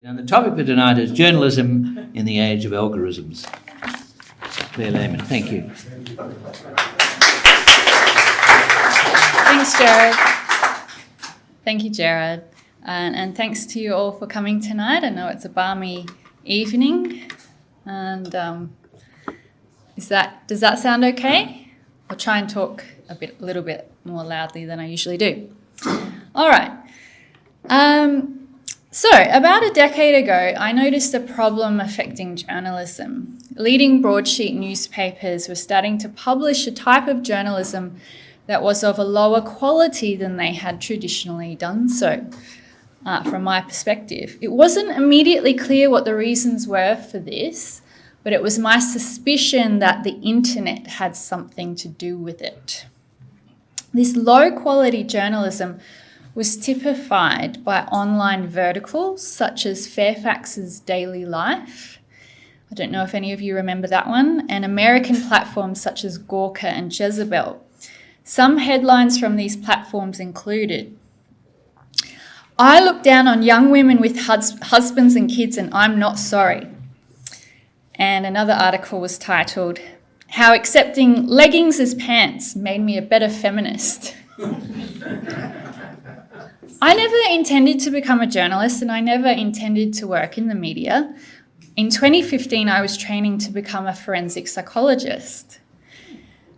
And the topic for tonight is journalism in the age of algorithms. Claire Lehmann, thank you. Thanks, Jared. Thank you, Jared. And thanks to you all for coming tonight. I know it's a balmy evening. And does that sound okay? I'll try and talk a little bit more loudly than I usually do. All right. So, about a decade ago, I noticed a problem affecting journalism. Leading broadsheet newspapers were starting to publish a type of journalism that was of a lower quality than they had traditionally done so. From my perspective, it wasn't immediately clear what the reasons were for this, but it was my suspicion that the internet had something to do with it. This low-quality journalism was typified by online verticals such as Fairfax's Daily Life. I don't know if any of you remember that one, and American platforms such as Gawker and Jezebel. Some headlines from these platforms included, "I look down on young women with husbands and kids and I'm not sorry." And another article was titled, "How accepting leggings as pants made me a better feminist." I never intended to become a journalist and I never intended to work in the media. In 2015, I was training to become a forensic psychologist.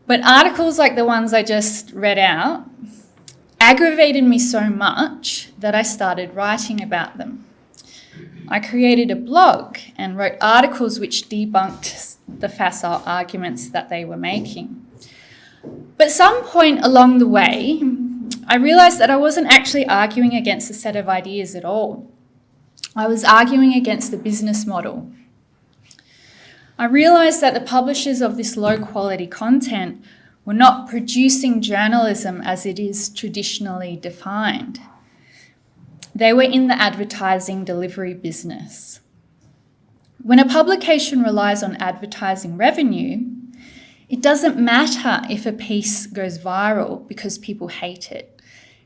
But articles like the ones I just read out aggravated me so much that I started writing about them. I created a blog and wrote articles which debunked the facile arguments that they were making. But at some point along the way, I realised that I wasn't actually arguing against a set of ideas at all. I was arguing against the business model. I realised that the publishers of this low-quality content were not producing journalism as it is traditionally defined. They were in the advertising delivery business. When a publication relies on advertising revenue, it doesn't matter if a piece goes viral because people hate it.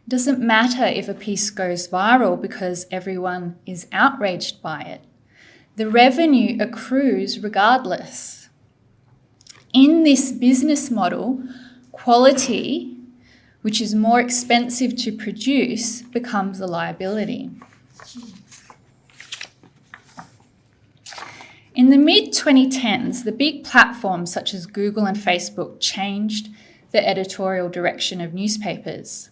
It doesn't matter if a piece goes viral because everyone is outraged by it. The revenue accrues regardless. In this business model, quality, which is more expensive to produce, becomes a liability. In the mid-2010s, the big platforms such as Google and Facebook changed the editorial direction of newspapers.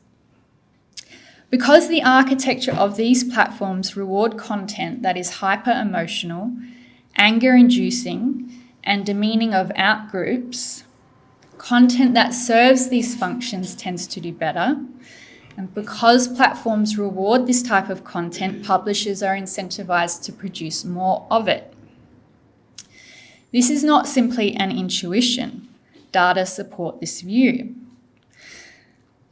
Because the architecture of these platforms reward content that is hyper-emotional, anger-inducing, and demeaning of outgroups, content that serves these functions tends to do better. And because platforms reward this type of content, publishers are incentivized to produce more of it. This is not simply an intuition. Data support this view.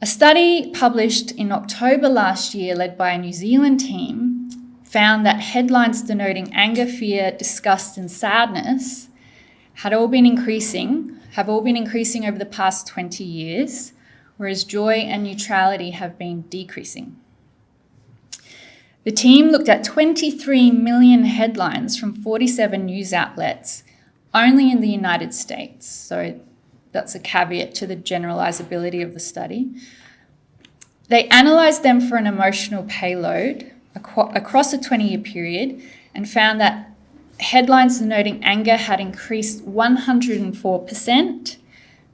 A study published in October last year, led by a New Zealand team, found that headlines denoting anger, fear, disgust, and sadness have all been increasing over the past 20 years, whereas joy and neutrality have been decreasing. The team looked at 23 million headlines from 47 news outlets only in the United States. So that's a caveat to the generalizability of the study. They analysed them for an emotional payload across a 20-year period and found that headlines denoting anger had increased 104%,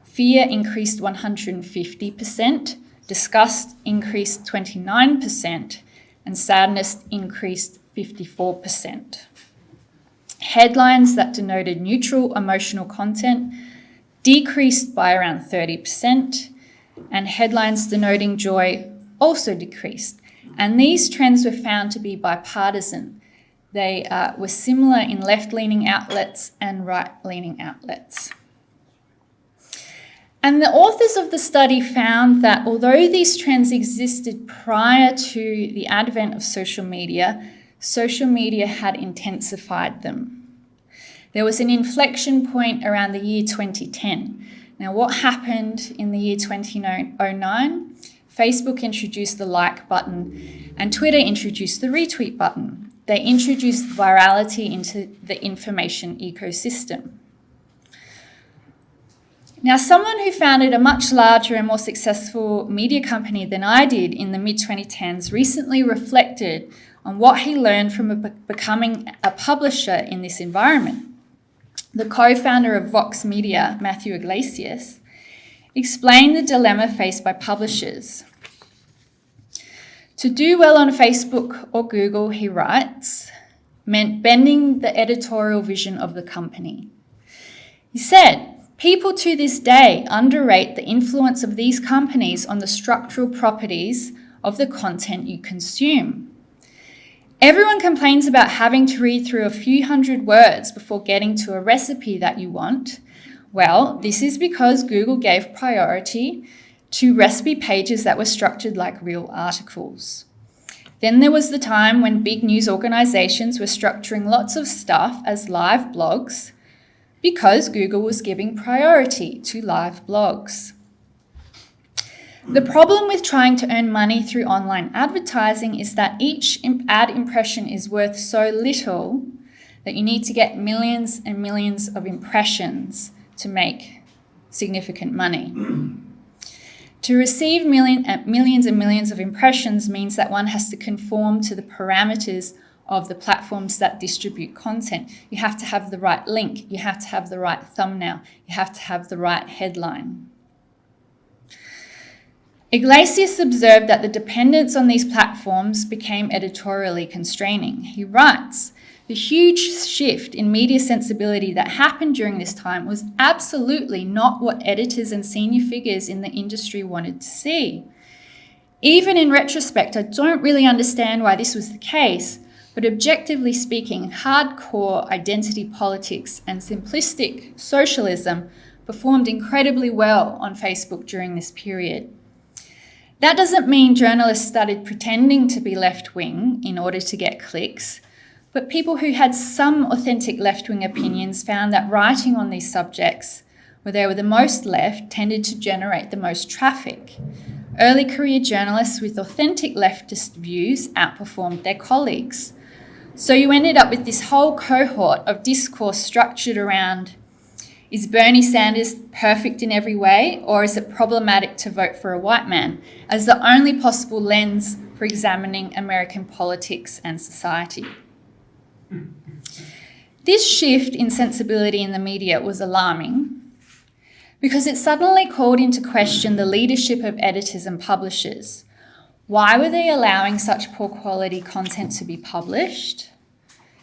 fear increased 150%, disgust increased 29%, and sadness increased 54%. Headlines that denoted neutral emotional content decreased by around 30%, and headlines denoting joy also decreased. And these trends were found to be bipartisan. They were similar in left-leaning outlets and right-leaning outlets. And the authors of the study found that although these trends existed prior to the advent of social media had intensified them. There was an inflection point around the year 2010. Now, what happened in the year 2009? Facebook introduced the like button and Twitter introduced the retweet button. they introduced virality into the information ecosystem. Now, someone who founded a much larger and more successful media company than I did in the mid-2010s recently reflected on what he learned from becoming a publisher in this environment. The co-founder of Vox Media, Matthew Iglesias, explained the dilemma faced by publishers. To do well on Facebook or Google, he writes, meant bending the editorial vision of the company. He said, people to this day underrate the influence of these companies on the structural properties of the content you consume. Everyone complains about having to read through a few hundred words before getting to a recipe that you want. Well, this is because Google gave priority to recipe pages that were structured like real articles. Then there was the time when big news organizations were structuring lots of stuff as live blogs because Google was giving priority to live blogs. The problem with trying to earn money through online advertising is that each ad impression is worth so little that you need to get millions and millions of impressions to make significant money. To receive millions and millions of impressions means that one has to conform to the parameters of the platforms that distribute content. You have to have the right link, you have to have the right thumbnail, you have to have the right headline. Iglesias observed that the dependence on these platforms became editorially constraining. He writes, the huge shift in media sensibility that happened during this time was absolutely not what editors and senior figures in the industry wanted to see. Even in retrospect, I don't really understand why this was the case, but objectively speaking, hardcore identity politics and simplistic socialism performed incredibly well on Facebook during this period. That doesn't mean journalists started pretending to be left-wing in order to get clicks, but people who had some authentic left-wing opinions found that writing on these subjects, where they were the most left, tended to generate the most traffic. Early career journalists with authentic leftist views outperformed their colleagues. So you ended up with this whole cohort of discourse structured around, is Bernie Sanders perfect in every way, or is it problematic to vote for a white man, as the only possible lens for examining American politics and society? This shift in sensibility in the media was alarming because it suddenly called into question the leadership of editors and publishers. Why were they allowing such poor quality content to be published?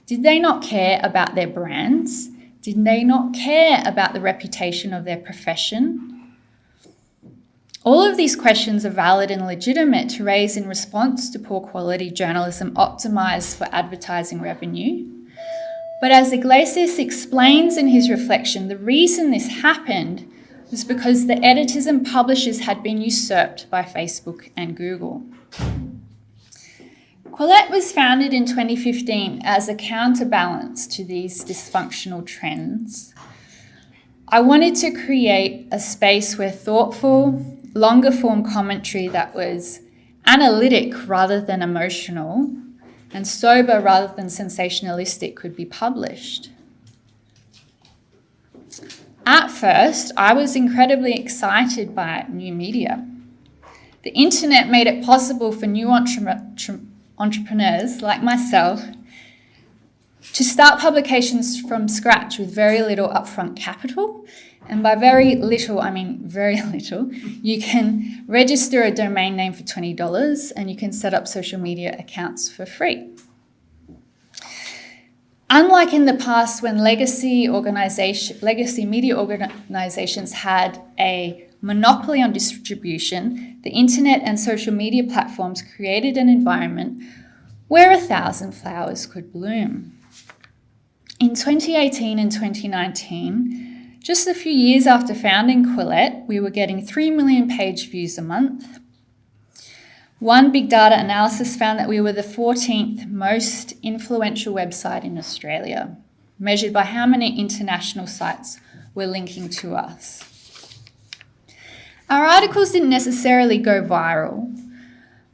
Did they not care about their brands? Did they not care about the reputation of their profession? All of these questions are valid and legitimate to raise in response to poor quality journalism optimized for advertising revenue. But as Iglesias explains in his reflection, the reason this happened was because the editors and publishers had been usurped by Facebook and Google. Quillette was founded in 2015 as a counterbalance to these dysfunctional trends. I wanted to create a space where thoughtful, longer form commentary that was analytic rather than emotional and sober rather than sensationalistic could be published. At first, I was incredibly excited by new media. The internet made it possible for new entrepreneurs like myself to start publications from scratch with very little upfront capital. And by very little, I mean very little. You can register a domain name for $20 and you can set up social media accounts for free. Unlike in the past when legacy media organizations had a monopoly on distribution, the internet and social media platforms created an environment where 1,000 flowers could bloom. In 2018 and 2019, just a few years after founding Quillette, we were getting 3 million page views a month. One big data analysis found that we were the 14th most influential website in Australia, measured by how many international sites were linking to us. Our articles didn't necessarily go viral,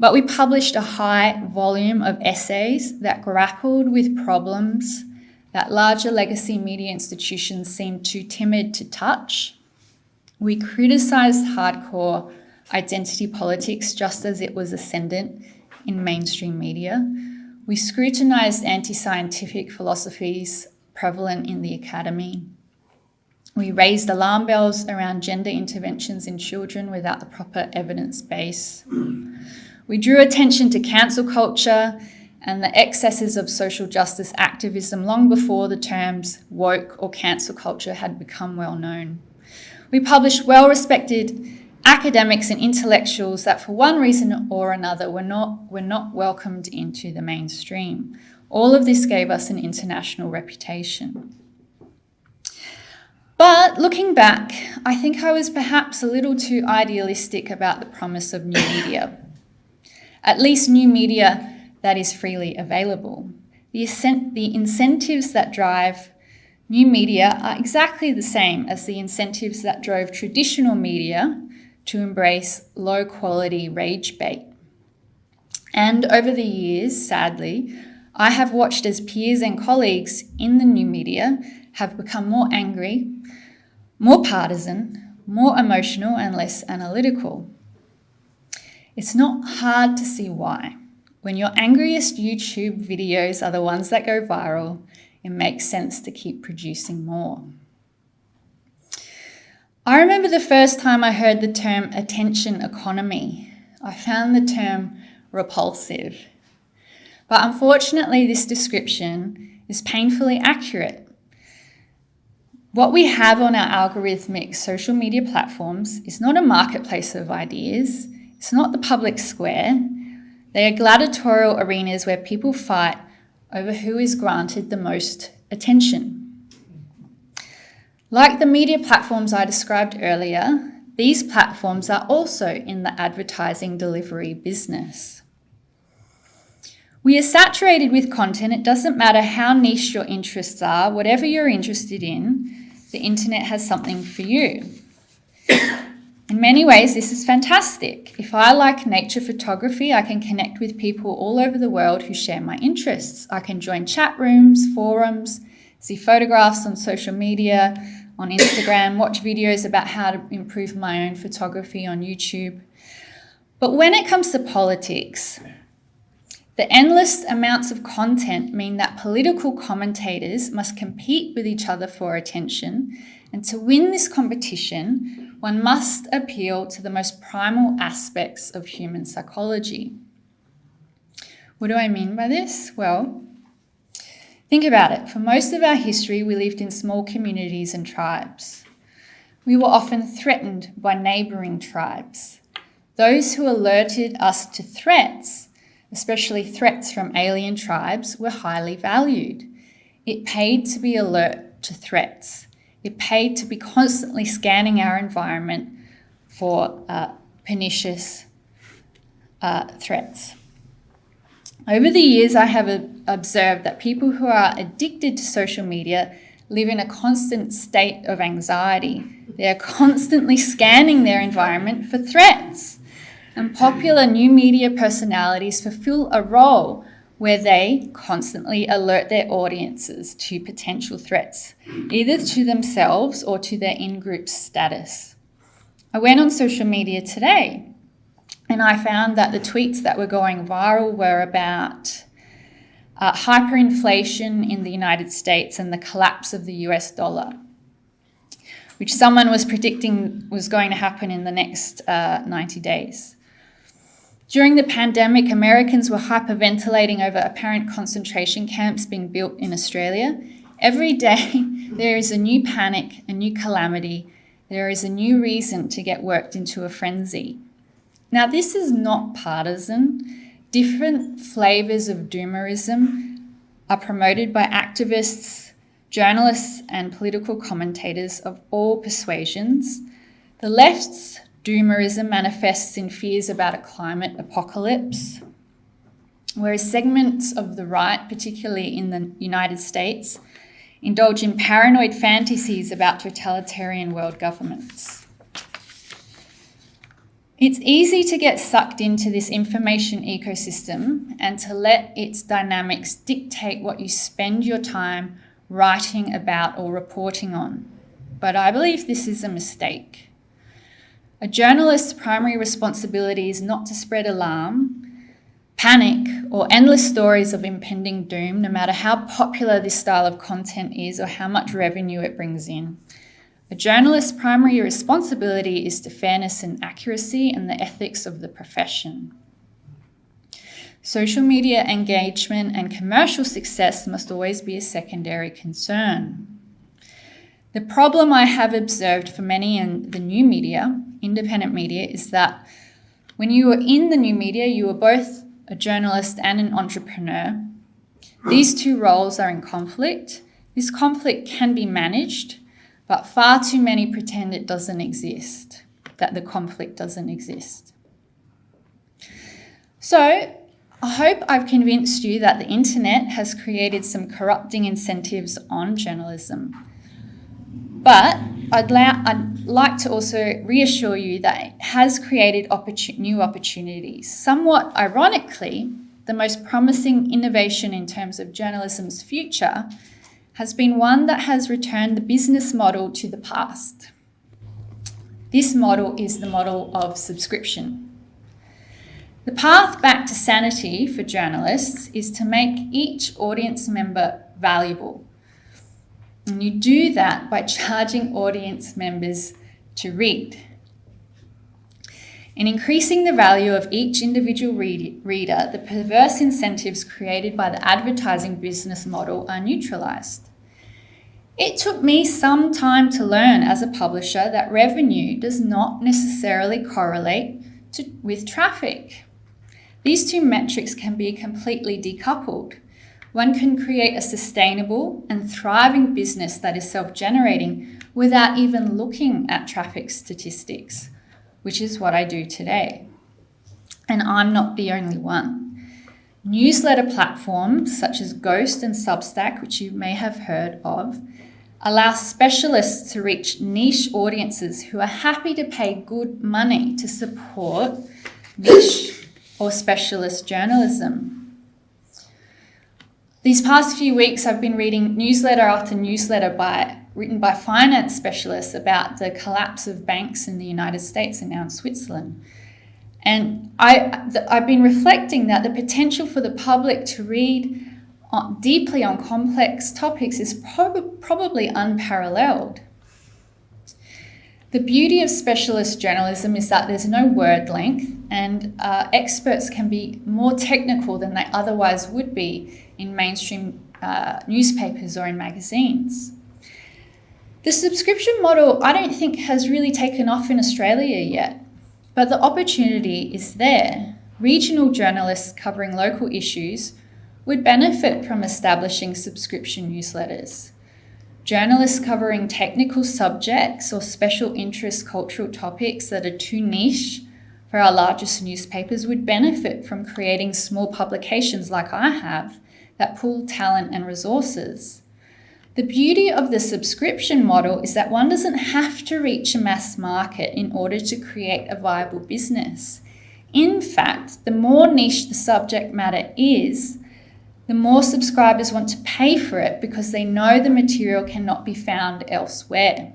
But we published a high volume of essays that grappled with problems that larger legacy media institutions seemed too timid to touch. We criticised hardcore identity politics just as it was ascendant in mainstream media. We scrutinised anti-scientific philosophies prevalent in the academy. We raised alarm bells around gender interventions in children without the proper evidence base. We drew attention to cancel culture and the excesses of social justice activism long before the terms woke or cancel culture had become well known. We published well-respected academics and intellectuals that for one reason or another were not welcomed into the mainstream. All of this gave us an international reputation. But looking back, I think I was perhaps a little too idealistic about the promise of new media. At least new media that is freely available. The incentives that drive new media are exactly the same as the incentives that drove traditional media to embrace low-quality rage bait. And over the years, sadly, I have watched as peers and colleagues in the new media have become more angry, more partisan, more emotional and less analytical. It's not hard to see why. When your angriest YouTube videos are the ones that go viral, it makes sense to keep producing more. I remember the first time I heard the term attention economy. I found the term repulsive. But unfortunately, this description is painfully accurate. What we have on our algorithmic social media platforms is not a marketplace of ideas. It's not the public square. They are gladiatorial arenas where people fight over who is granted the most attention. Like the media platforms I described earlier, these platforms are also in the advertising delivery business. We are saturated with content. It doesn't matter how niche your interests are, whatever you're interested in, the internet has something for you. In many ways, this is fantastic. If I like nature photography, I can connect with people all over the world who share my interests. I can join chat rooms, forums, see photographs on social media, on Instagram, watch videos about how to improve my own photography on YouTube. But when it comes to politics, the endless amounts of content mean that political commentators must compete with each other for attention, and to win this competition, one must appeal to the most primal aspects of human psychology. What do I mean by this? Well, think about it. For most of our history, we lived in small communities and tribes. We were often threatened by neighbouring tribes. Those who alerted us to threats, especially threats from alien tribes, were highly valued. It paid to be alert to threats. It paid to be constantly scanning our environment for pernicious threats. Over the years, I have observed that people who are addicted to social media live in a constant state of anxiety. They are constantly scanning their environment for threats. And popular new media personalities fulfill a role where they constantly alert their audiences to potential threats, either to themselves or to their in-group status. I went on social media today and I found that the tweets that were going viral were about hyperinflation in the United States and the collapse of the US dollar, which someone was predicting was going to happen in the next 90 days. During the pandemic, Americans were hyperventilating over apparent concentration camps being built in Australia. Every day there is a new panic, a new calamity. There is a new reason to get worked into a frenzy. Now, this is not partisan. Different flavours of doomerism are promoted by activists, journalists, and political commentators of all persuasions. The left's doomerism manifests in fears about a climate apocalypse, whereas segments of the right, particularly in the United States, indulge in paranoid fantasies about totalitarian world governments. It's easy to get sucked into this information ecosystem and to let its dynamics dictate what you spend your time writing about or reporting on. But I believe this is a mistake. A journalist's primary responsibility is not to spread alarm, panic, or endless stories of impending doom, no matter how popular this style of content is or how much revenue it brings in. A journalist's primary responsibility is to fairness and accuracy and the ethics of the profession. Social media engagement and commercial success must always be a secondary concern. The problem I have observed for many in the new media, independent media, is that when you are in the new media, you are both a journalist and an entrepreneur. These two roles are in conflict. This conflict can be managed, but far too many pretend it doesn't exist, that the conflict doesn't exist. So I hope I've convinced you that the internet has created some corrupting incentives on journalism. But I'd like to also reassure you that it has created new opportunities. Somewhat ironically, the most promising innovation in terms of journalism's future has been one that has returned the business model to the past. This model is the model of subscription. The path back to sanity for journalists is to make each audience member valuable. And you do that by charging audience members to read. In increasing the value of each individual reader, the perverse incentives created by the advertising business model are neutralised. It took me some time to learn as a publisher that revenue does not necessarily correlate with traffic. These two metrics can be completely decoupled. One can create a sustainable and thriving business that is self-generating without even looking at traffic statistics, which is what I do today. And I'm not the only one. Newsletter platforms such as Ghost and Substack, which you may have heard of, allow specialists to reach niche audiences who are happy to pay good money to support niche or specialist journalism. These past few weeks, I've been reading newsletter after newsletter written by finance specialists about the collapse of banks in the United States and now in Switzerland. And I've been reflecting that the potential for the public to read deeply on complex topics is probably unparalleled. The beauty of specialist journalism is that there's no word length, and experts can be more technical than they otherwise would be in mainstream newspapers or in magazines. The subscription model, I don't think, has really taken off in Australia yet, but the opportunity is there. Regional journalists covering local issues would benefit from establishing subscription newsletters. Journalists covering technical subjects or special interest cultural topics that are too niche for our largest newspapers would benefit from creating small publications like I have that pool talent and resources. The beauty of the subscription model is that one doesn't have to reach a mass market in order to create a viable business. In fact, the more niche the subject matter is, the more subscribers want to pay for it because they know the material cannot be found elsewhere.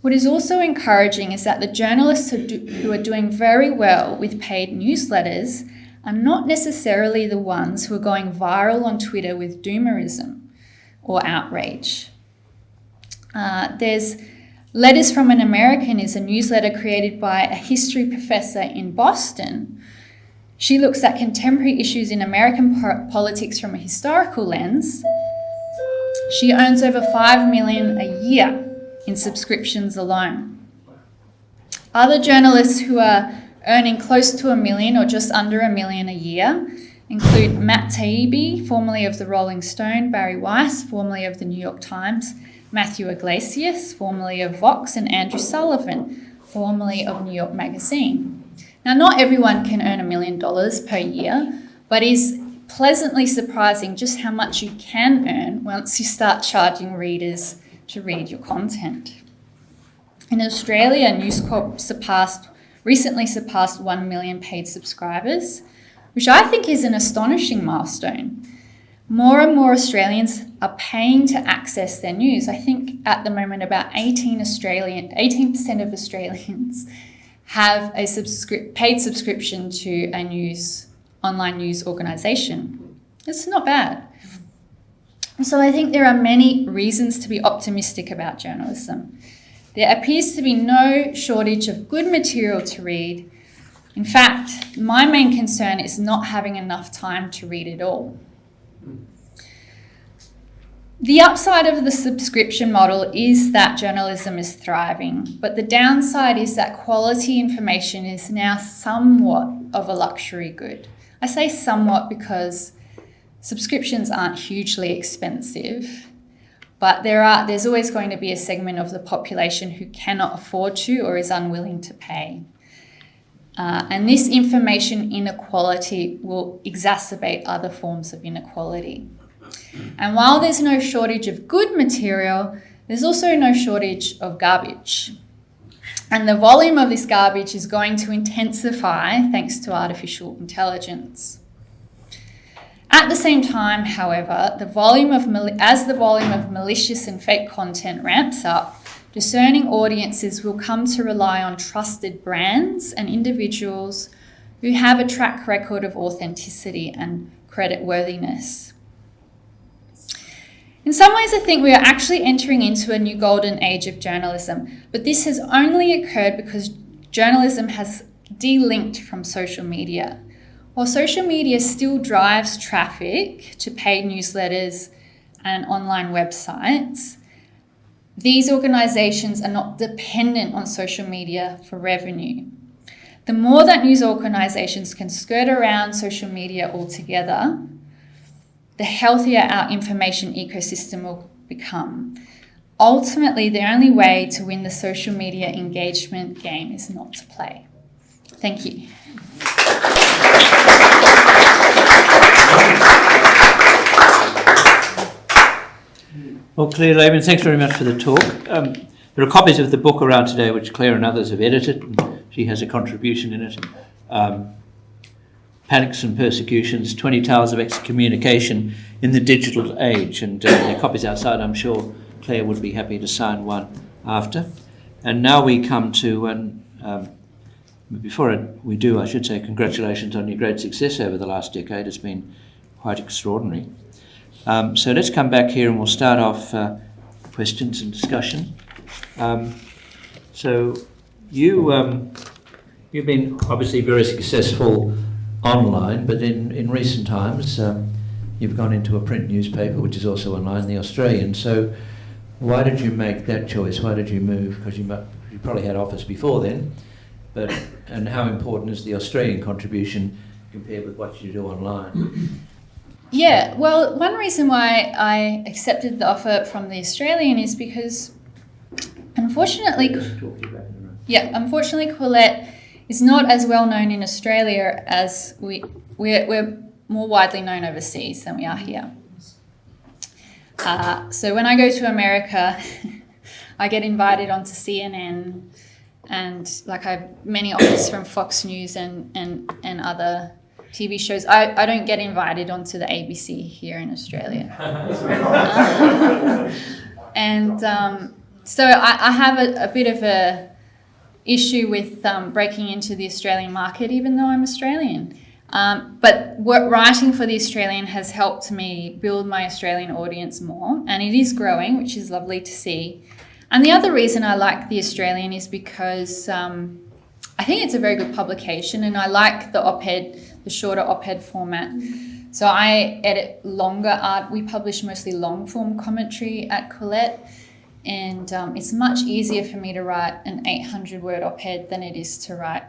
What is also encouraging is that the journalists who are doing very well with paid newsletters are not necessarily the ones who are going viral on Twitter with doomerism or outrage. There's Letters from an American is a newsletter created by a history professor in Boston. She looks at contemporary issues in American politics from a historical lens. She earns over $5 million a year in subscriptions alone. Other journalists who are earning close to $1 million or just under $1 million a year include Matt Taibbi, formerly of the Rolling Stone, Barry Weiss, formerly of the New York Times, Matthew Iglesias, formerly of Vox, and Andrew Sullivan, formerly of New York Magazine. Now, not everyone can earn $1 million per year, but it's pleasantly surprising just how much you can earn once you start charging readers to read your content. In Australia, News Corp recently surpassed 1 million paid subscribers, which I think is an astonishing milestone. More and more Australians are paying to access their news. I think at the moment about 18% of Australians have a paid subscription to a online news organisation. It's not bad. So I think there are many reasons to be optimistic about journalism. There appears to be no shortage of good material to read. In fact, my main concern is not having enough time to read it all. The upside of the subscription model is that journalism is thriving, but the downside is that quality information is now somewhat of a luxury good. I say somewhat because subscriptions aren't hugely expensive, but there's always going to be a segment of the population who cannot afford to or is unwilling to pay. And this information inequality will exacerbate other forms of inequality. And while there's no shortage of good material, there's also no shortage of garbage. And the volume of this garbage is going to intensify thanks to artificial intelligence. At the same time, however, as the volume of malicious and fake content ramps up, discerning audiences will come to rely on trusted brands and individuals who have a track record of authenticity and creditworthiness. In some ways, I think we are actually entering into a new golden age of journalism, but this has only occurred because journalism has de-linked from social media. While social media still drives traffic to paid newsletters and online websites, these organisations are not dependent on social media for revenue. The more that news organisations can skirt around social media altogether, the healthier our information ecosystem will become. Ultimately, the only way to win the social media engagement game is not to play. Thank you. Well, Claire Lehmann, thanks very much for the talk. There are copies of the book around today which Claire and others have edited, and she has a contribution in it. Panics and Persecutions, 20 Tales of Excommunication in the Digital Age. And there are copies outside. I'm sure Claire would be happy to sign one after. And now we come to, we do, I should say, congratulations on your great success over the last decade. It's been quite extraordinary. So let's come back here and we'll start off questions and discussion. So you've been obviously very successful online, but in recent times you've gone into a print newspaper which is also online, The Australian. So why did you make that choice? Why did you move? Because you probably had office before then, and how important is the Australian contribution compared with what you do online? Yeah, well, one reason why I accepted the offer from The Australian is because unfortunately Quillette is not as well known in Australia as we're more widely known overseas than we are here. So when I go to America, I get invited onto CNN, and I have many offers from Fox News and other TV shows. I don't get invited onto the ABC here in Australia. So I have a bit of a issue with breaking into the Australian market, even though I'm Australian. But writing for The Australian has helped me build my Australian audience more, and it is growing, which is lovely to see. And the other reason I like The Australian is because I think it's a very good publication, and I like the shorter op-ed format. So I edit longer art. We publish mostly long-form commentary at Quillette, and it's much easier for me to write an 800-word op-ed than it is to write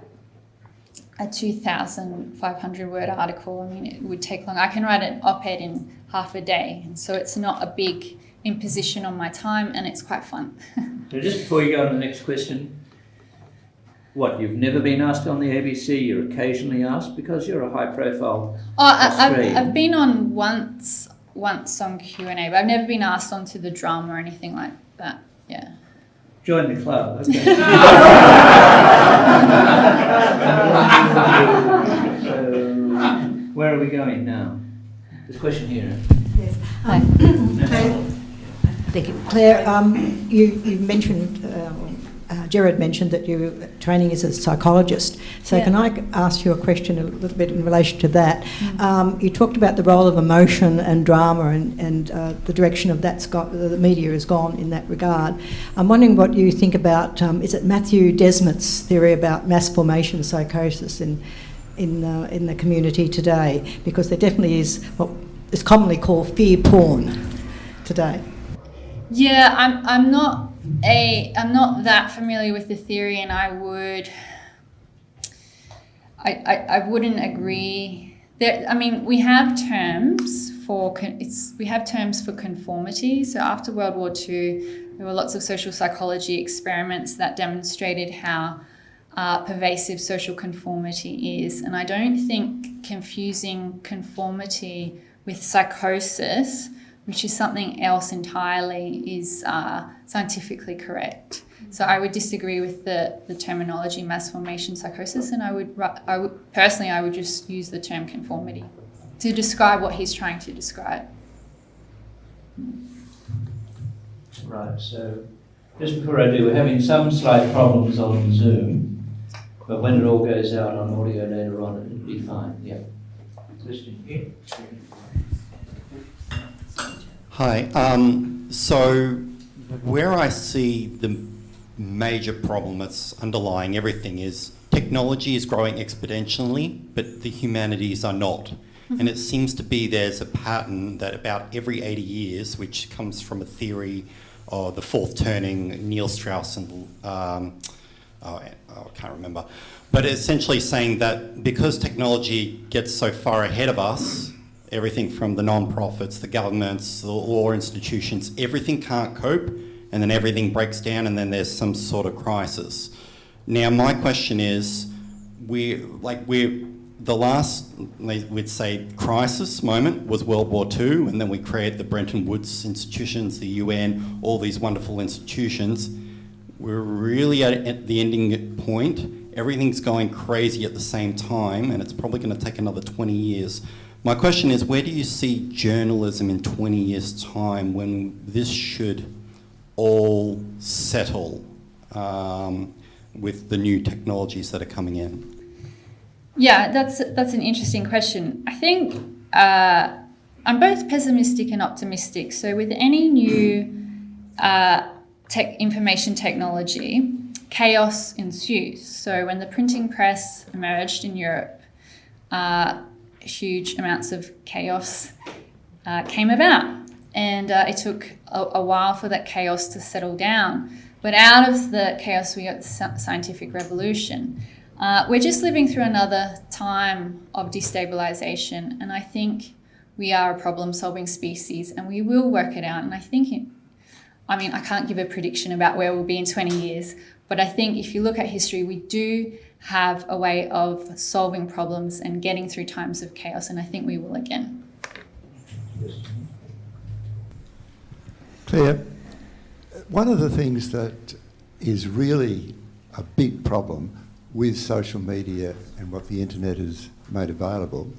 a 2,500-word article. I mean, it would take long. I can write an op-ed in half a day, and so it's not a big imposition on my time, and it's quite fun. So just before you go on to the next question, you've never been asked on the ABC? You're occasionally asked because you're a high-profile Australian. I've been on once on Q&A, but I've never been asked onto the drum or anything like that. Yeah. Join the club. Okay. So, where are we going now? There's a question here. Yes. Claire, thank you. Claire, you mentioned, Gerard mentioned that your training is a psychologist. So Yeah. can I ask you a question a little bit in relation to that? You talked about the role of emotion and drama and the direction of the media has gone in that regard. I'm wondering what you think about, is it Matthew Desmond's theory about mass formation psychosis in the community today? Because there definitely is what is commonly called fear porn today. Yeah, I'm not that familiar with the theory, and I wouldn't agree. I mean, we have terms for conformity. So after World War II, there were lots of social psychology experiments that demonstrated how pervasive social conformity is, and I don't think confusing conformity with psychosis, which is something else entirely, is scientifically correct. So I would disagree with the terminology mass formation psychosis, and I would personally just use the term conformity to describe what he's trying to describe. Right, so just before I do, we're having some slight problems on Zoom, but when it all goes out on audio later on, it'll be fine. Yeah. Question here. Hi. So where I see the major problem that's underlying everything is technology is growing exponentially, but the humanities are not. And it seems to be there's a pattern that about every 80 years, which comes from a theory of the fourth turning, Neil Strauss and I can't remember. But essentially saying that because technology gets so far ahead of us, everything from the non-profits, the governments, the law institutions, everything can't cope, and then everything breaks down, and then there's some sort of crisis. Now, my question is, the last, we'd say, crisis moment was World War II, and then we created the Bretton Woods institutions, the UN, all these wonderful institutions. We're really at the ending point. Everything's going crazy at the same time, and it's probably going to take another 20 years. My question is, where do you see journalism in 20 years' time when this should all settle with the new technologies that are coming in? Yeah, that's an interesting question. I think I'm both pessimistic and optimistic. So with any new information technology, chaos ensues. So when the printing press emerged in Europe, huge amounts of chaos came about, and it took a while for that chaos to settle down. But out of the chaos, we got the scientific revolution. We're just living through another time of destabilization, and I think we are a problem-solving species, and we will work it out. And I think, I can't give a prediction about where we'll be in 20 years, but I think if you look at history, we do have a way of solving problems and getting through times of chaos, and I think we will again. Claire, one of the things that is really a big problem with social media and what the internet has made available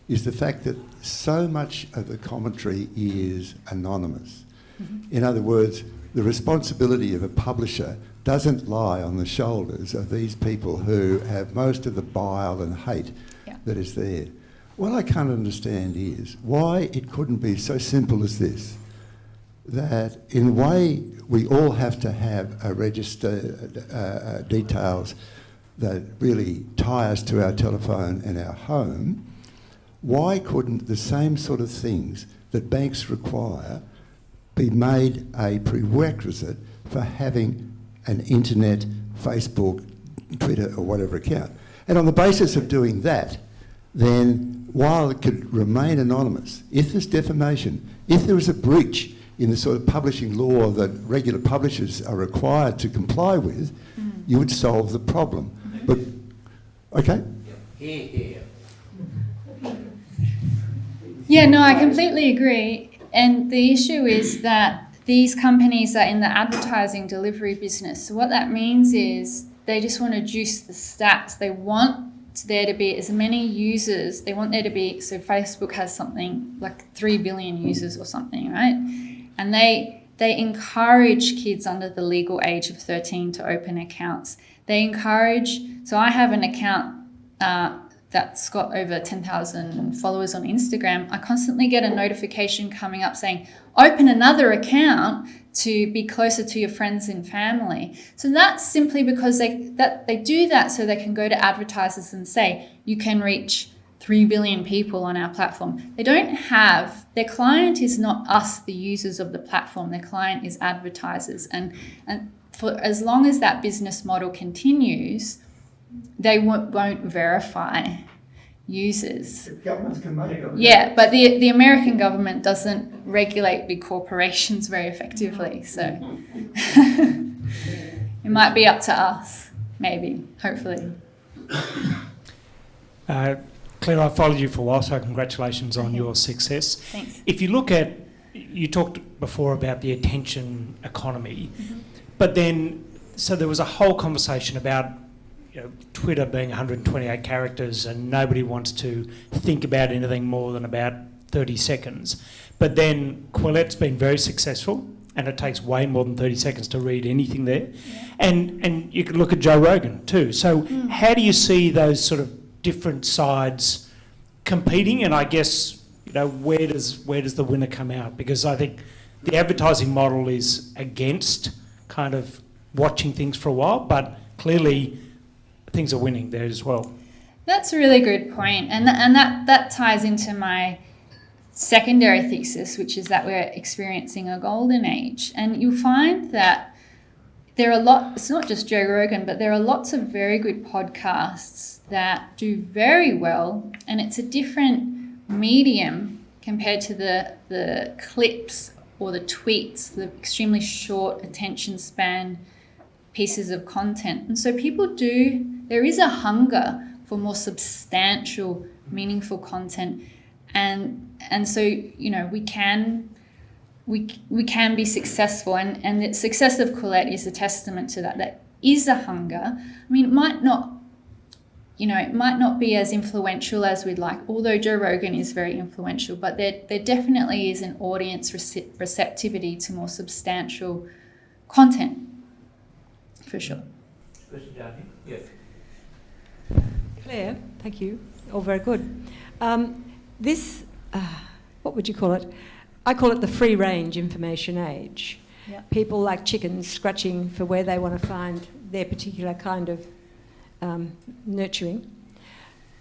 is the fact that so much of the commentary is anonymous. Mm-hmm. In other words, the responsibility of a publisher doesn't lie on the shoulders of these people who have most of the bile and hate that is there. What I can't understand is why it couldn't be so simple as this, that in a way we all have to have a register details that really tie us to our telephone and our home. Why couldn't the same sort of things that banks require be made a prerequisite for having an internet, Facebook, Twitter or whatever account? And on the basis of doing that, then while it could remain anonymous, if there's defamation, if there was a breach in the sort of publishing law that regular publishers are required to comply with, you would solve the problem. But, okay? Yeah, no, I completely agree. And the issue is that these companies are in the advertising delivery business. So what that means is they just want to juice the stats. They want there to be as many users. They want there to be, so Facebook has something like 3 billion users or something, right? And they encourage kids under the legal age of 13 to open accounts. They encourage, so I have an account that's got over 10,000 followers on Instagram. I constantly get a notification coming up saying, open another account to be closer to your friends and family. So that's simply because they do that so they can go to advertisers and say, you can reach 3 billion people on our platform. They don't have, their client is not us, the users of the platform. Their client is advertisers. And for as long as that business model continues, they won't verify users. Governments can make it. Yeah, but the American government doesn't regulate big corporations very effectively, so it might be up to us, maybe, hopefully. Claire, I followed you for a while, so congratulations on your success. Thanks. If you look at, you talked before about the attention economy, but then, so there was a whole conversation about Twitter being 128 characters and nobody wants to think about anything more than about 30 seconds. But then Quillette's been very successful and it takes way more than 30 seconds to read anything there. Yeah. And you can look at Joe Rogan too. So how do you see those sort of different sides competing? And I guess, where does the winner come out? Because I think the advertising model is against kind of watching things for a while, but clearly things are winning there as well. That's a really good point. And that ties into my secondary thesis, which is that we're experiencing a golden age. And you'll find that there are it's not just Joe Rogan, but there are lots of very good podcasts that do very well. And it's a different medium compared to the clips or the tweets, the extremely short attention span pieces of content. And so there is a hunger for more substantial, meaningful content. And so, we can be successful. And the success of Quillette is a testament to that. That is a hunger. I mean, it might not be as influential as we'd like, although Joe Rogan is very influential, but there definitely is an audience receptivity to more substantial content, for sure. Yeah. Claire, thank you. All very good. What would you call it? I call it the free-range information age. Yep. People like chickens scratching for where they want to find their particular kind of nurturing.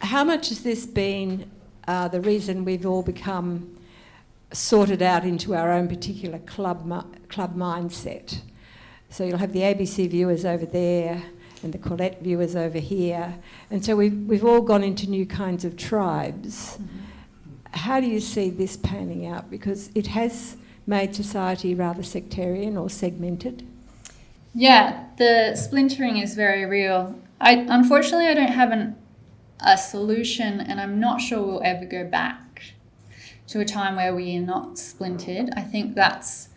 How much has this been the reason we've all become sorted out into our own particular club mindset? So you'll have the ABC viewers over there and the Quillette viewers over here. And so we've all gone into new kinds of tribes. Mm-hmm. How do you see this panning out? Because it has made society rather sectarian or segmented. Yeah, the splintering is very real. Unfortunately, I don't have a solution, and I'm not sure we'll ever go back to a time where we are not splintered. I think that's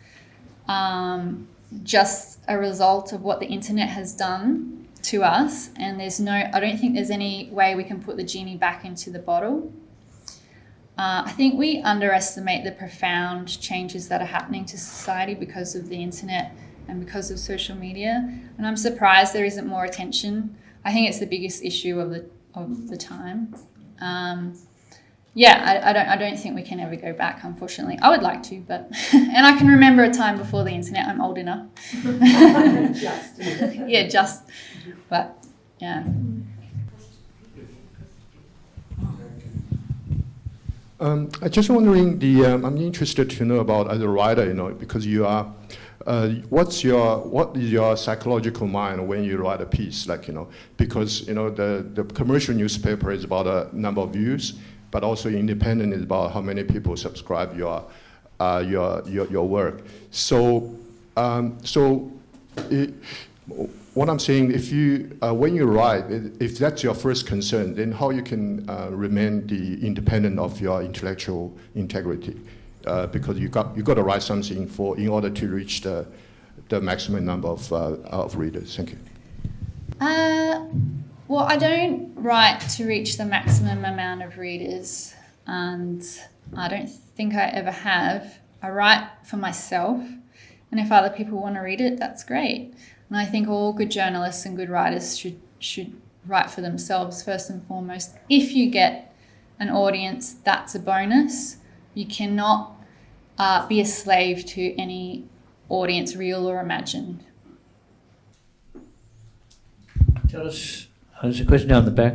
just a result of what the internet has done to us, and I don't think there's any way we can put the genie back into the bottle. I think we underestimate the profound changes that are happening to society because of the internet and because of social media, and I'm surprised there isn't more attention. I think it's the biggest issue of the time. I don't think we can ever go back, unfortunately. I would like to, but and I can remember a time before the internet. I'm old enough. But yeah. I'm just wondering, I'm interested to know about as a writer, because you are, what is your psychological mind when you write a piece, because the commercial newspaper is about a number of views, but also independent is about how many people subscribe your work. So what I'm saying, if you when you write, if that's your first concern, then how you can remain independent of your intellectual integrity? because you got to write something in order to reach the maximum number of readers. Thank you. Well, I don't write to reach the maximum amount of readers, and I don't think I ever have. I write for myself, and if other people want to read it, that's great. And I think all good journalists and good writers should write for themselves first and foremost. If you get an audience, that's a bonus. You cannot be a slave to any audience, real or imagined. Tell us, there's a question down the back.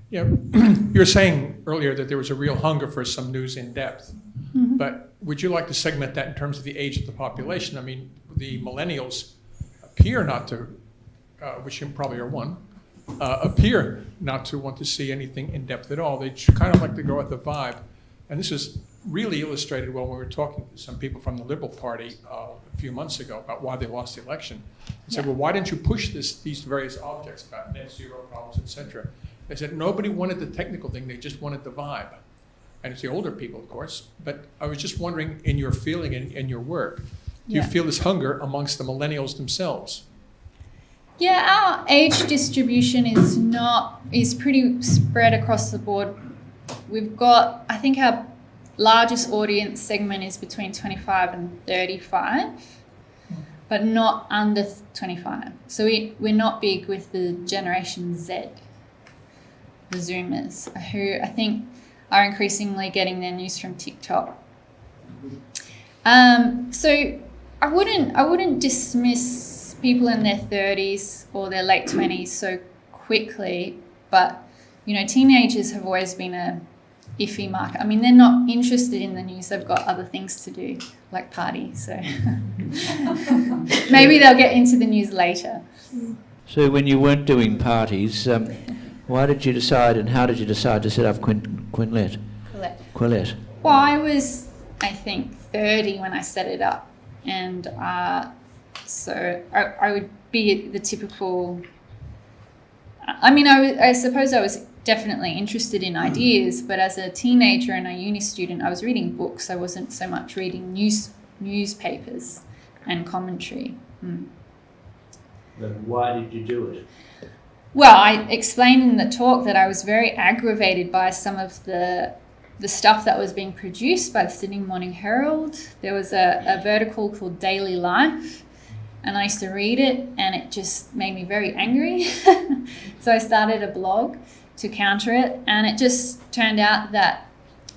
Yeah, you were saying earlier that there was a real hunger for some news in depth, but would you like to segment that in terms of the age of the population? I mean, the millennials appear not to, which you probably are one, appear not to want to see anything in depth at all. They kind of like to go with the vibe. And this is really illustrated well when we were talking to some people from the Liberal Party a few months ago about why they lost the election. They said, well, why didn't you push these various objects about net zero problems, et cetera? They said nobody wanted the technical thing, they just wanted the vibe. And it's the older people, of course. But I was just wondering, in your feeling and in your work, do you feel this hunger amongst the millennials themselves? Yeah, our age distribution is pretty spread across the board. We've got, I think our largest audience segment is between 25 and 35, but not under 25. So we're not big with the Generation Z, the Zoomers, who I think are increasingly getting their news from TikTok. So I wouldn't dismiss people in their 30s or their late 20s so quickly, but teenagers have always been a iffy market. I mean, they're not interested in the news. They've got other things to do, like party. So maybe they'll get into the news later. So when you weren't doing parties, why did you decide and how did you decide to set up Quillette? Quillette. Well, I was, I think, 30 when I set it up. And so I would be the typical... I mean, I suppose I was definitely interested in ideas, but as a teenager and a uni student, I was reading books. I wasn't so much reading newspapers and commentary. But why did you do it? Well, I explained in the talk that I was very aggravated by some of the stuff that was being produced by the Sydney Morning Herald. There was a vertical called Daily Life, and I used to read it, and it just made me very angry. So I started a blog to counter it, and it just turned out that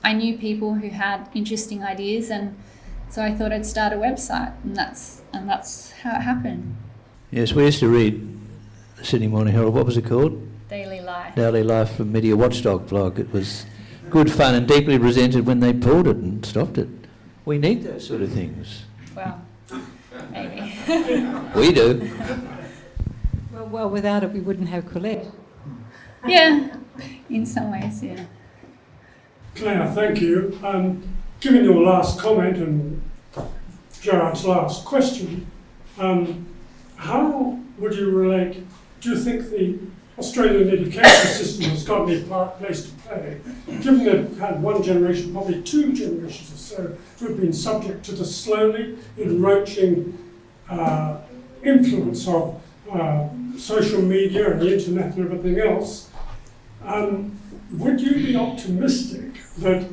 I knew people who had interesting ideas, and so I thought I'd start a website, and that's how it happened. Yes, we used to read the Sydney Morning Herald. What was it called? Daily Life. Daily Life, a Media Watchdog blog. It was good fun and deeply resented when they pulled it and stopped it. We need those sort of things. Well, maybe. We do. Well, without it, we wouldn't have Quillette. Yeah, in some ways, yeah. Claire, thank you. Given your last comment and Gerard's last question, how would you relate, do you think the Australian education system has got any place to play, given that it had one generation, probably two generations or so, who have been subject to the slowly encroaching influence of social media and the internet and everything else? Would you be optimistic that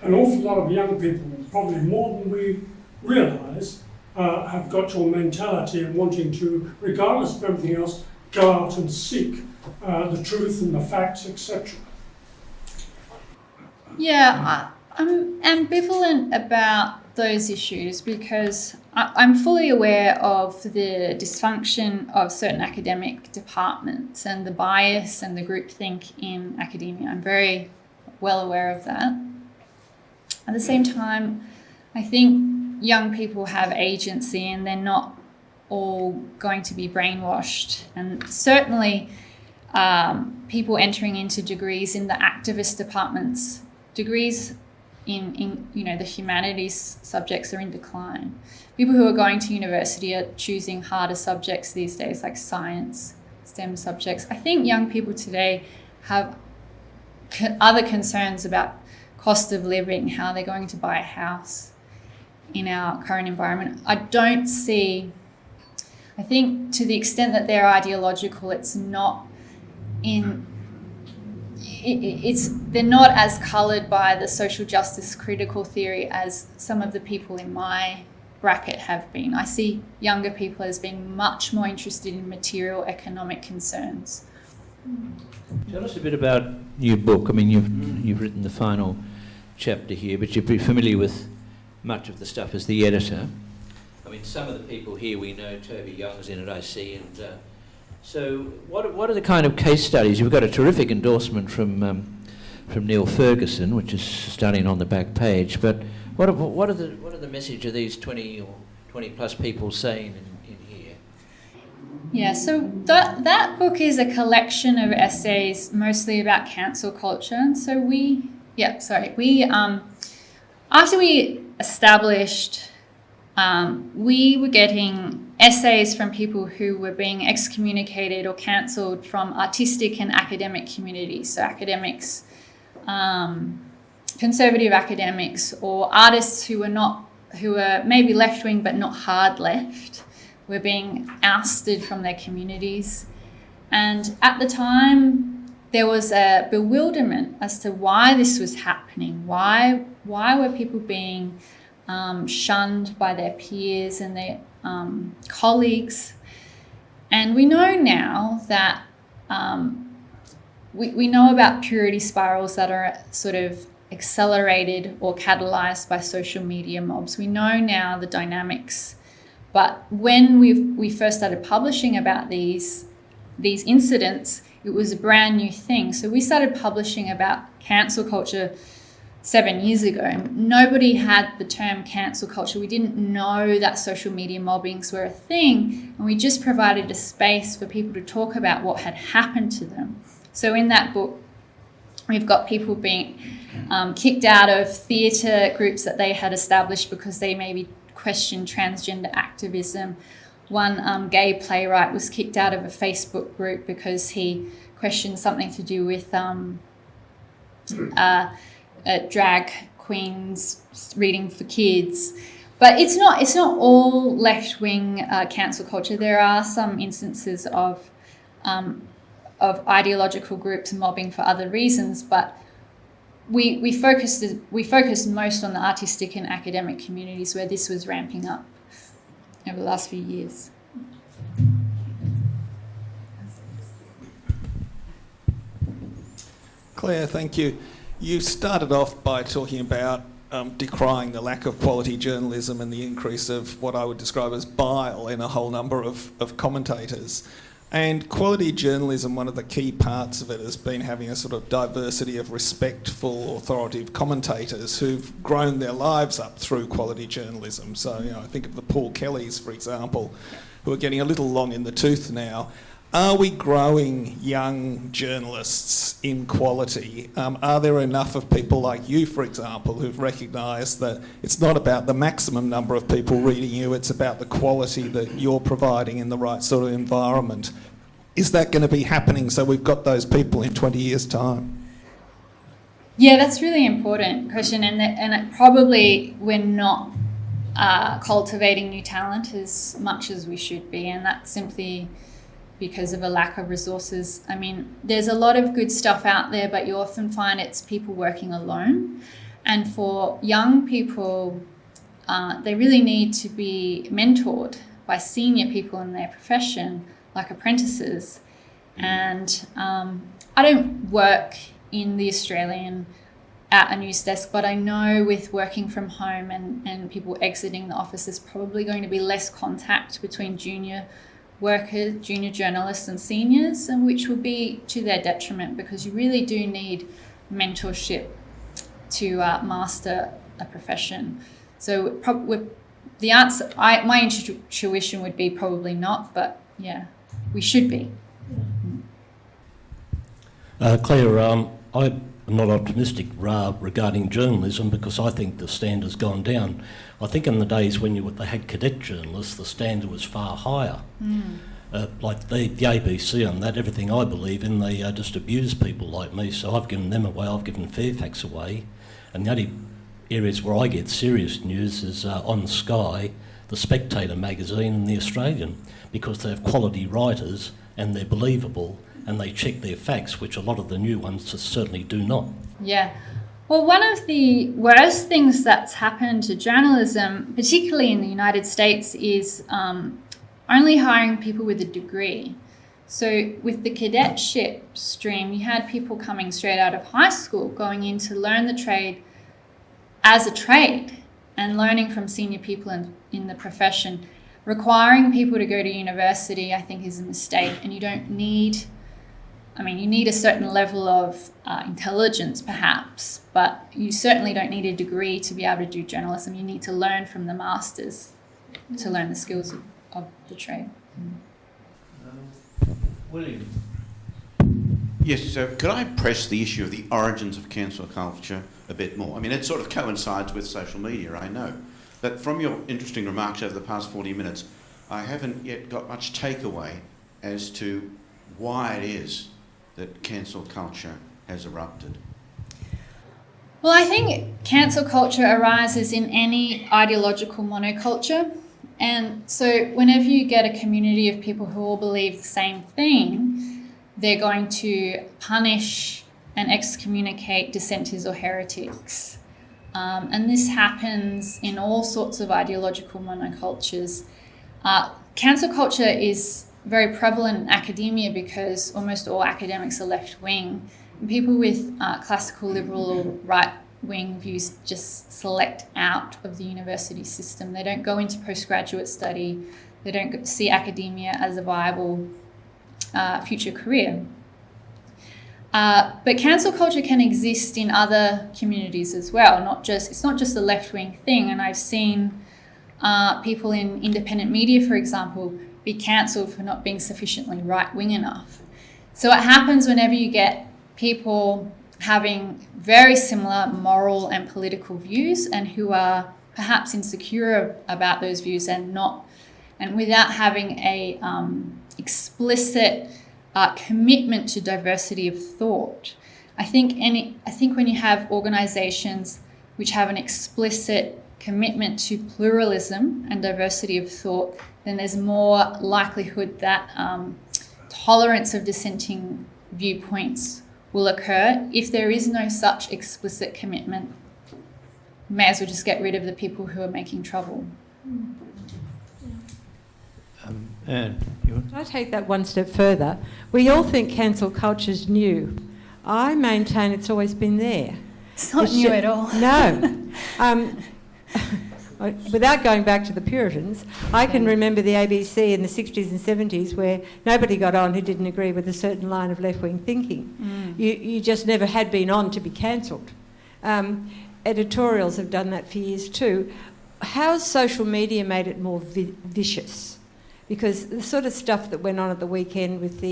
an awful lot of young people, probably more than we realise, have got your mentality and wanting to, regardless of everything else, go out and seek the truth and the facts, etc.? Yeah, I'm ambivalent about those issues because I'm fully aware of the dysfunction of certain academic departments and the bias and the groupthink in academia. I'm very well aware of that. At the same time, I think young people have agency and they're not all going to be brainwashed. And certainly people entering into degrees in the activist departments, degrees in the humanities subjects are in decline. People who are going to university are choosing harder subjects these days, like science, STEM subjects. I think young people today have other concerns about cost of living, how they're going to buy a house in our current environment. I think to the extent that they're ideological, they're not as coloured by the social justice critical theory as some of the people in my bracket have been. I see younger people as being much more interested in material economic concerns. Tell us a bit about your book. I mean, you've written the final chapter here, but you're pretty familiar with much of the stuff as the editor. I mean, some of the people here we know, Toby Young's in it, I see, and so what are the kind of case studies? You've got a terrific endorsement from Neil Ferguson, which is starting on the back page, but what are the message of these 20 or 20 plus people saying in here? Yeah, so that book is a collection of essays mostly about cancel culture. And so after we established, we were getting essays from people who were being excommunicated or cancelled from artistic and academic communities. So academics, conservative academics, or artists who were maybe left-wing but not hard left, were being ousted from their communities. And at the time, there was a bewilderment as to why this was happening. Why were people being shunned by their peers and their colleagues? And we know now that we know about purity spirals that are sort of accelerated or catalyzed by social media mobs. We know now the dynamics. But when we first started publishing about these incidents, it was a brand new thing. So we started publishing about cancel culture 7 years ago. Nobody had the term cancel culture. We didn't know that social media mobbings were a thing, and we just provided a space for people to talk about what had happened to them. So in that book, we've got people being kicked out of theatre groups that they had established because they maybe questioned transgender activism. One gay playwright was kicked out of a Facebook group because he questioned something to do with drag queens reading for kids. But it's not all left-wing cancel culture. There are some instances of ideological groups mobbing for other reasons, but we focused most on the artistic and academic communities where this was ramping up over the last few years. Claire, thank you. You started off by talking about decrying the lack of quality journalism and the increase of what I would describe as bile in a whole number of commentators. And quality journalism, one of the key parts of it has been having a sort of diversity of respectful, authoritative commentators who've grown their lives up through quality journalism. So, I think of the Paul Kellys, for example, who are getting a little long in the tooth now. Are we growing young journalists in quality? Are there enough of people like you, for example, who've recognised that it's not about the maximum number of people reading you, it's about the quality that you're providing in the right sort of environment? Is that going to be happening so we've got those people in 20 years' time? Yeah, that's a really important question, and probably we're not cultivating new talent as much as we should be, and that's simply because of a lack of resources. I mean, there's a lot of good stuff out there, but you often find it's people working alone. And for young people, they really need to be mentored by senior people in their profession, like apprentices. And I don't work in the Australian at a news desk, but I know with working from home and people exiting the office, there's probably going to be less contact between junior workers, junior journalists and seniors, and which will be to their detriment, because you really do need mentorship to master a profession. So the answer, my intuition would be probably not, but yeah, we should be. Claire, I'm not optimistic regarding journalism, because I think the standard's gone down. I think in the days when they had cadet journalists, the standard was far higher. Like the ABC and that, everything I believe in, they just abuse people like me. So I've given them away. I've given Fairfax away. And the only areas where I get serious news is on Sky, the Spectator magazine and the Australian, because they have quality writers and they're believable and they check their facts, which a lot of the new ones just certainly do not. Yeah. Well, one of the worst things that's happened to journalism, particularly in the United States, is only hiring people with a degree. So with the cadetship stream, you had people coming straight out of high school going in to learn the trade as a trade and learning from senior people in the profession. Requiring people to go to university, I think, is a mistake, and you don't need, you need a certain level of intelligence perhaps, but you certainly don't need a degree to be able to do journalism. You need to learn from the masters to learn the skills of the trade. William. Yes, could I press the issue of the origins of cancel culture a bit more? I mean, it sort of coincides with social media, I know. But from your interesting remarks over the past 40 minutes, I haven't yet got much takeaway as to why it is that cancel culture has erupted. Well, I think cancel culture arises in any ideological monoculture. And so whenever you get a community of people who all believe the same thing, they're going to punish and excommunicate dissenters or heretics. And this happens in all sorts of ideological monocultures. Cancel culture is very prevalent in academia because almost all academics are left-wing. And people with classical liberal or right-wing views just select out of the university system. They don't go into postgraduate study. They don't see academia as a viable future career. But cancel culture can exist in other communities as well. It's not just a left-wing thing. And I've seen people in independent media, for example, be cancelled for not being sufficiently right-wing enough. So what happens whenever you get people having very similar moral and political views and who are perhaps insecure about those views and without having a explicit commitment to diversity of thought. I think when you have organisations which have an explicit commitment to pluralism and diversity of thought, then there's more likelihood that tolerance of dissenting viewpoints will occur. If there is no such explicit commitment, you may as well just get rid of the people who are making trouble. Anne, I take that one step further. We all think cancel culture's new. I maintain it's always been there. It's not new at all. No. Without going back to the Puritans, I can remember the ABC in the 60s and 70s where nobody got on who didn't agree with a certain line of left-wing thinking. You just never had been on to be cancelled. Editorials have done that for years too. How's social media made it more vicious? Because the sort of stuff that went on at the weekend with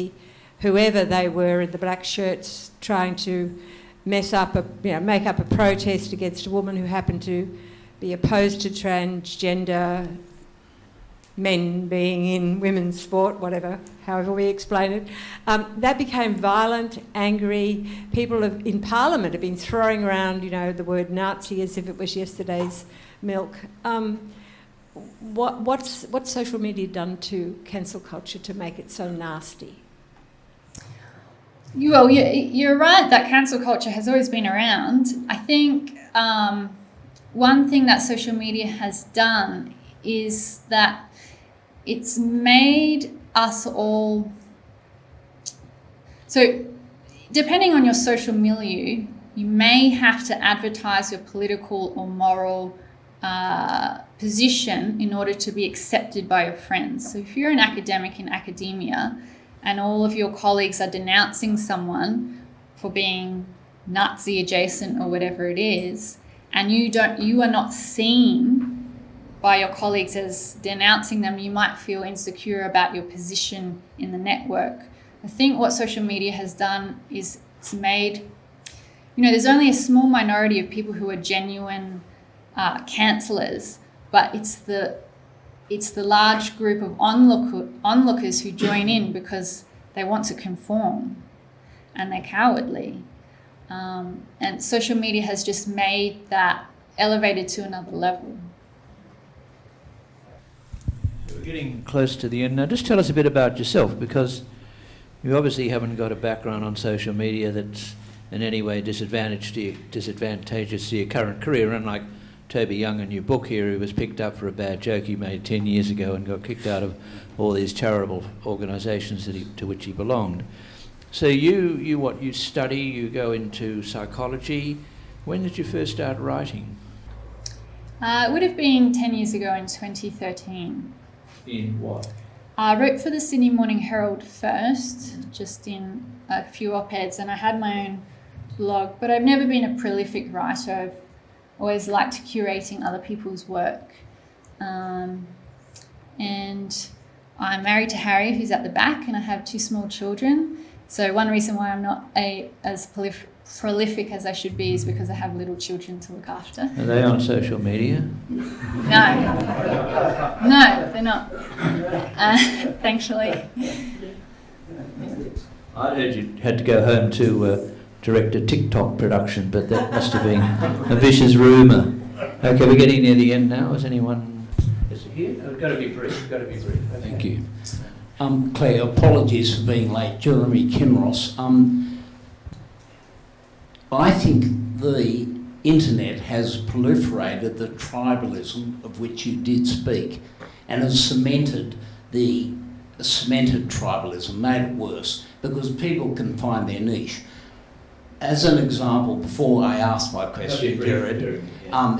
whoever they were in the black shirts trying to make up a protest against a woman who happened to be opposed to transgender men being in women's sport, however we explain it. That became violent, angry. People in Parliament have been throwing around, the word Nazi as if it was yesterday's milk. What's social media done to cancel culture to make it so nasty? Well, you're right that cancel culture has always been around. I think one thing that social media has done is that it's made us all... So depending on your social milieu, you may have to advertise your political or moral position in order to be accepted by your friends. So if you're an academic in academia and all of your colleagues are denouncing someone for being Nazi adjacent or whatever it is, and you are not seen by your colleagues as denouncing them, you might feel insecure about your position in the network. I think what social media has done is it's made, there's only a small minority of people who are genuine cancellers, but it's the large group of onlookers who join in because they want to conform and they're cowardly. And social media has just made that elevated to another level. We're getting close to the end now. Just tell us a bit about yourself, because you obviously haven't got a background on social media that's in any way disadvantageous to your current career, unlike Toby Young in your book here, who was picked up for a bad joke he made 10 years ago and got kicked out of all these charitable organisations to which he belonged. So you study, you go into psychology. When did you first start writing? It would have been 10 years ago in 2013. In what? I wrote for the Sydney Morning Herald first, just in a few op-eds, and I had my own blog, but I've never been a prolific writer. I've always liked curating other people's work. And I'm married to Harry, who's at the back, and I have 2 small children. So one reason why I'm not as prolific as I should be is because I have little children to look after. Are they on social media? No, they're not. Thankfully. I heard you had to go home to direct a TikTok production, but that must have been a vicious rumour. Okay, we're getting near the end now. Is anyone here? Oh, got to be brief. Got to be brief. Okay. Thank you. Claire, apologies for being late. Jeremy Kinross. I think the internet has proliferated the tribalism of which you did speak, and has cemented tribalism, made it worse, because people can find their niche. As an example, before I ask my question, Gerard,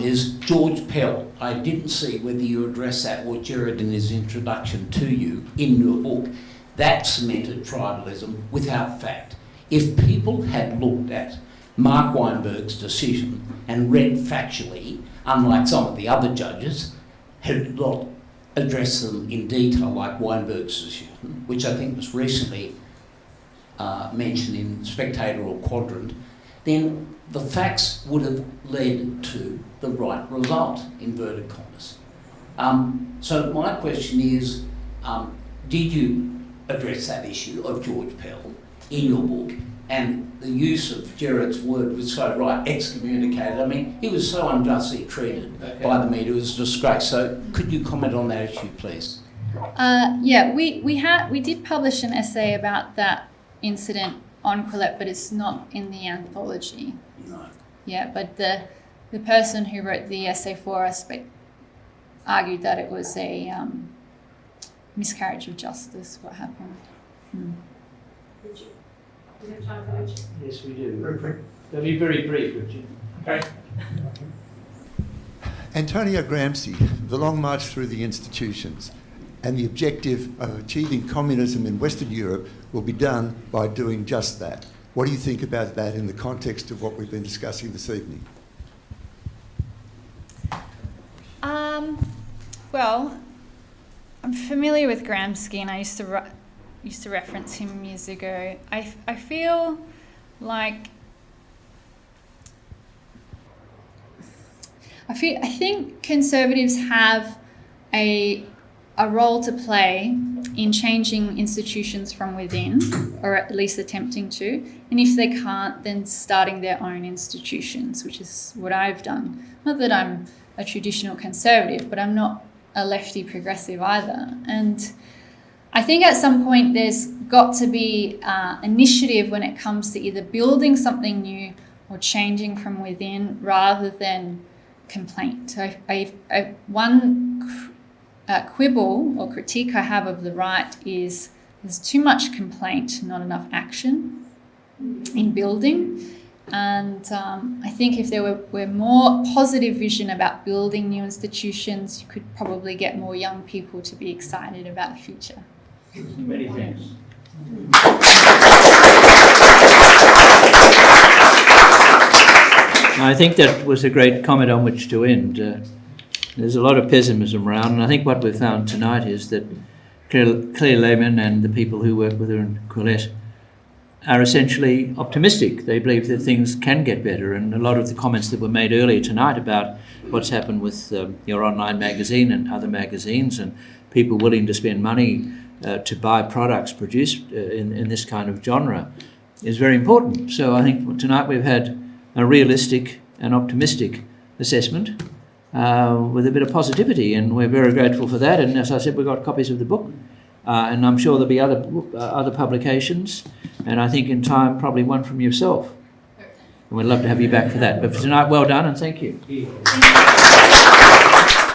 is George Pell. I didn't see whether you addressed that or Gerard in his introduction to you in your book. That cemented tribalism without fact. If people had looked at Mark Weinberg's decision and read factually, unlike some of the other judges, had not addressed them in detail like Weinberg's decision, which I think was recently mentioned in Spectator or Quadrant, then the facts would have led to the right result, inverted commas. So my question is, did you address that issue of George Pell in your book? And the use of Gerard's word was so right, excommunicated. I mean, he was so unjustly treated by the media, it was a disgrace. So could you comment on that issue, please? Yeah, we did publish an essay about that incident on Quillette, but it's not in the anthology. No. Yeah, but the person who wrote the essay for us argued that it was a miscarriage of justice, what happened. Yes, we do. Very brief. They'll be very brief, Richard. Okay. Antonio Gramsci, The Long March Through the Institutions, and the objective of achieving communism in Western Europe will be done by doing just that. What do you think about that in the context of what we've been discussing this evening? Well, I'm familiar with Gramsci, and I used to reference him years ago. I feel like I think conservatives have a role to play in changing institutions from within, or at least attempting to. And if they can't, then starting their own institutions, which is what I've done. Not that I'm a traditional conservative, but I'm not a lefty progressive either. And I think at some point there's got to be initiative when it comes to either building something new or changing from within rather than complaint. So one quibble or critique I have of the right is there's too much complaint, not enough action in building. And I think if there were more positive vision about building new institutions, you could probably get more young people to be excited about the future. Many thanks. I think that was a great comment on which to end. There's a lot of pessimism around, and I think what we've found tonight is that Claire Lehmann and the people who work with her in Quillette are essentially optimistic. They believe that things can get better, and a lot of the comments that were made earlier tonight about what's happened with your online magazine and other magazines and people willing to spend money to buy products produced in this kind of genre is very important. So I think tonight we've had a realistic and optimistic assessment with a bit of positivity, and we're very grateful for that. And as I said, we've got copies of the book, and I'm sure there'll be other publications, and I think in time probably one from yourself. And we'd love to have you back for that. But for tonight, well done and thank you.